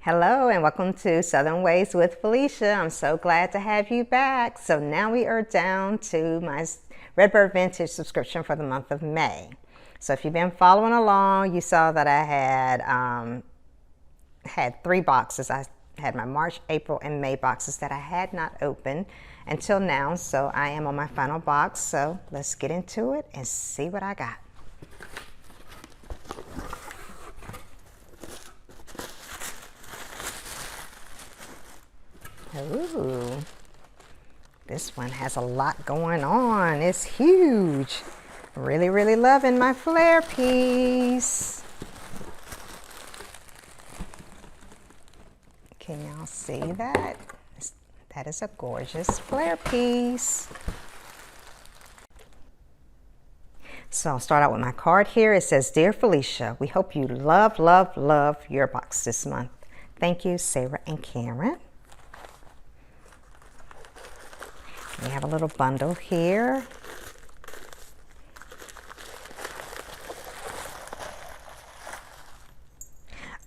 Hello and welcome to Southern Ways with Felicia. I'm so glad to have you back. So now we are down to my Redbird Vintage subscription for the month of May. So if you've been following along, you saw that I had 3 boxes. I had my March, April, and May boxes that I had not opened until now. So I am on my final box. So let's get into it and see what I got. Ooh, this one has a lot going on. It's huge. Really loving my flare piece. Can y'all see that? That is a gorgeous flare piece. So I'll start out with my card here. It says, "Dear Felicia, we hope you love your box this month. Thank you, Sarah and Karen." We have a little bundle here.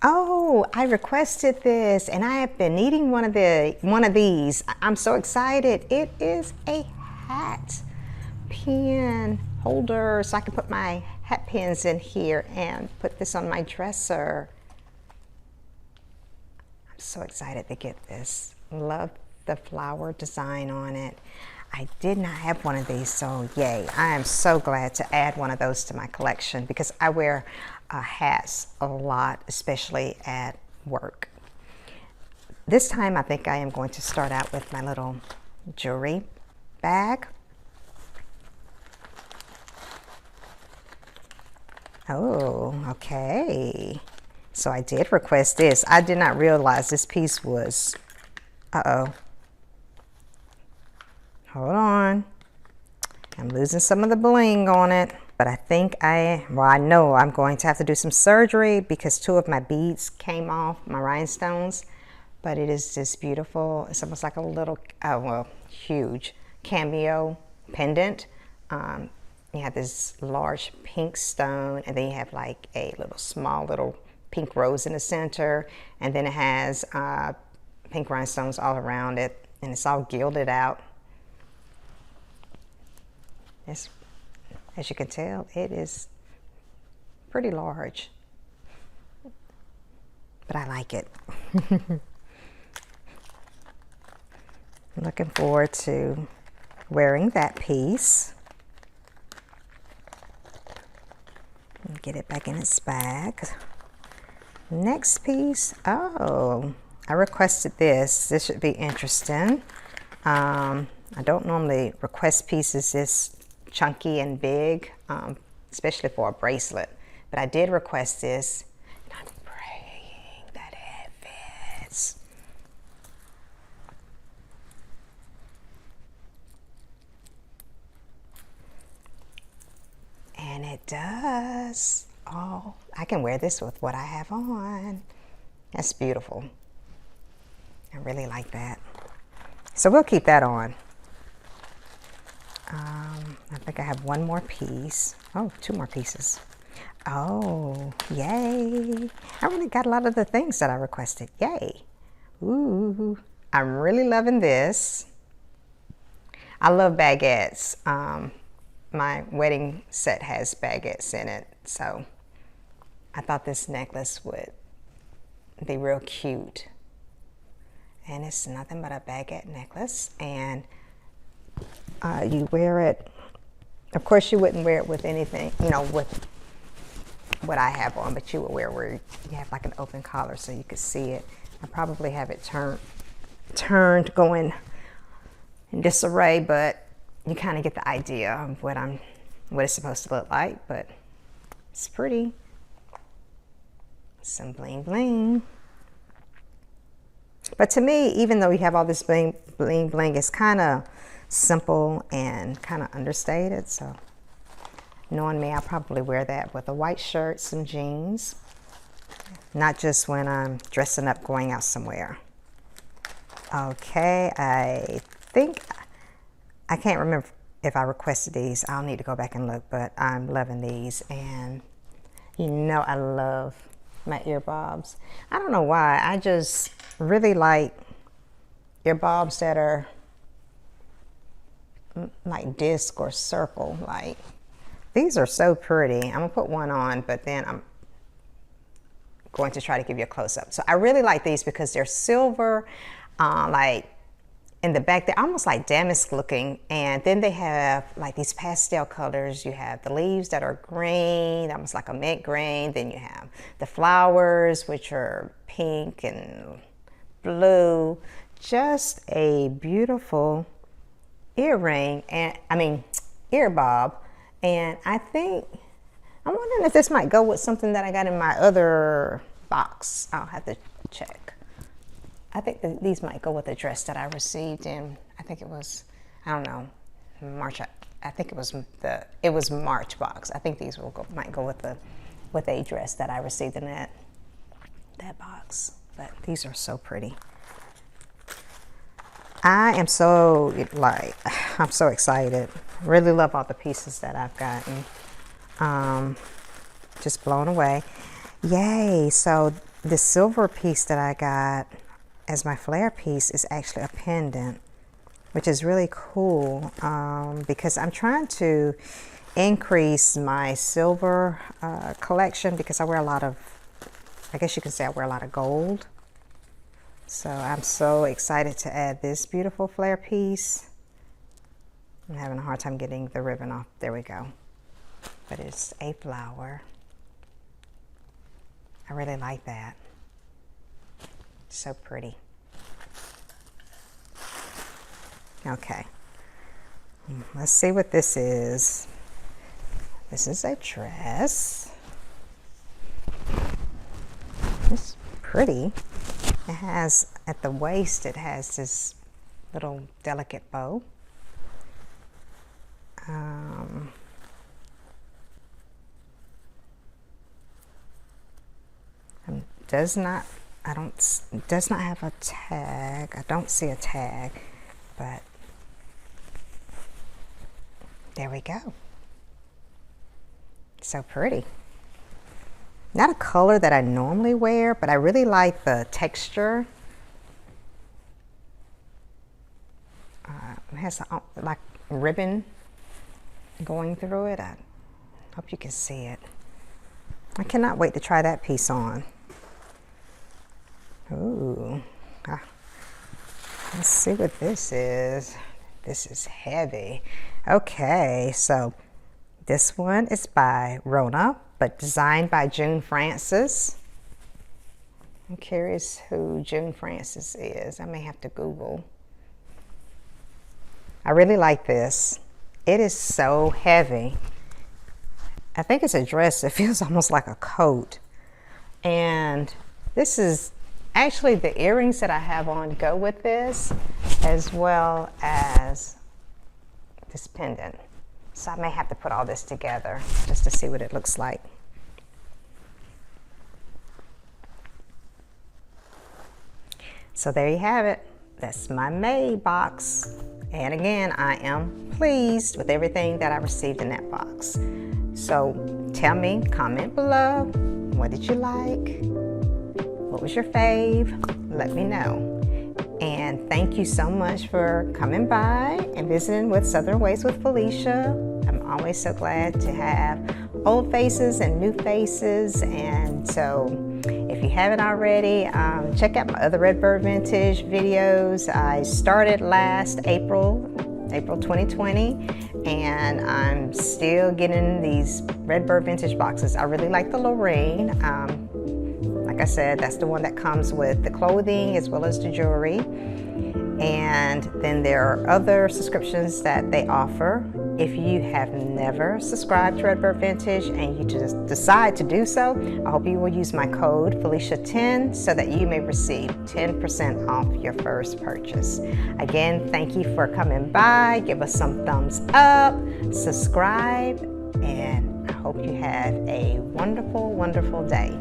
Oh, I requested this and I have been needing one of these. I'm so excited. It is a hat pin holder, so I can put my hat pins in here and put this on my dresser. I'm so excited to get this. Love the flower design on it. I did not have one of these, so yay. I am so glad to add one of those to my collection because I wear hats a lot, especially at work. This time I think I am going to start out with my little jewelry bag. Oh, okay. So I did request this. I did not realize this piece was, hold on. I'm losing some of the bling on it, but I think I know I'm going to have to do some surgery because 2 of my beads came off, my rhinestones, but it is just beautiful. It's almost like a little, huge cameo pendant. You have this large pink stone, and then you have like a small little pink rose in the center, and then it has pink rhinestones all around it, and it's all gilded out. As you can tell, it is pretty large, but I like it. I'm looking forward to wearing that piece. Get it back in its bag. Next piece, oh, I requested this. This should be interesting. I don't normally request pieces this chunky and big, especially for a bracelet, but I did request this, and I'm praying that it fits. And it does. Oh, I can wear this with what I have on. That's beautiful. I really like that. So we'll keep that on. I think I have one more piece. Oh, 2 more pieces. Oh, yay. I really got a lot of the things that I requested. Yay. Ooh, I'm really loving this. I love baguettes. My wedding set has baguettes in it, so I thought this necklace would be real cute. And it's nothing but a baguette necklace, and you wear it, of course you wouldn't wear it with anything, with what I have on, but you would wear where you have like an open collar so you could see it. I probably have it turned going in disarray, but you kind of get the idea of what it's supposed to look like, but it's pretty. Some bling bling. But to me, even though you have all this bling bling, it's kind of simple and kind of understated. So knowing me, I'll probably wear that with a white shirt, some jeans, not just when I'm dressing up going out somewhere. Okay, I can't remember if I requested these. I'll need to go back and look, but I'm loving these. And I love my earbobs. I don't know why. I just really like earbobs that are like disc or circle. Like, these are so pretty. I'm gonna put one on, but then I'm going to try to give you a close-up. So I really like these because they're silver, like in the back, they're almost like damask looking, and then they have like these pastel colors. You have the leaves that are green, almost like a mint green. Then you have the flowers, which are pink and blue. Just a beautiful earring, and earbob. And I'm wondering if this might go with something that I got in my other box. I'll have to check. I think that these might go with the dress that I received in, I think it was, I don't know, March. I think it was March box. I think these might go with a dress that I received in that box. But these are so pretty. I'm so excited. Really love all the pieces that I've gotten. Just blown away. Yay! So the silver piece that I got as my flare piece is actually a pendant, which is really cool, because I'm trying to increase my silver collection, because I wear a lot of, I guess you can say I wear a lot of gold. So I'm so excited to add this beautiful flare piece. I'm having a hard time getting the ribbon off. There we go. But it's a flower. I really like that. So pretty. Okay. Let's see what this is. This is a dress. It's pretty. It has, at the waist, it has this little delicate bow. Does not have a tag. I don't see a tag, but there we go. So pretty. Not a color that I normally wear, but I really like the texture. It has like ribbon going through it. I hope you can see it. I cannot wait to try that piece on. Ooh. Let's see what this is. This is heavy. Okay, so this one is by Rona, but designed by June Francis. I'm curious who June Francis is. I may have to Google. I really like this. It is so heavy. I think it's a dress that feels almost like a coat. And this is actually the earrings that I have on go with this, as well as this pendant. So I may have to put all this together just to see what it looks like. So there you have it. That's my May box. And again, I am pleased with everything that I received in that box. So tell me, comment below, what did you like? What was your fave? Let me know. And thank you so much for coming by and visiting with Southern Ways with Felicia. I'm always so glad to have old faces and new faces. And so if you haven't already, check out my other Redbird Vintage videos. I started last April 2020, and I'm still getting these Redbird Vintage boxes. I really like the Lorraine. Like I said, that's the one that comes with the clothing as well as the jewelry. And then there are other subscriptions that they offer. If you have never subscribed to Redbird Vintage and you just decide to do so, I hope you will use my code Felicia10 so that you may receive 10% off your first purchase. Again, thank you for coming by. Give us some thumbs up, subscribe, and I hope you have a wonderful, wonderful day.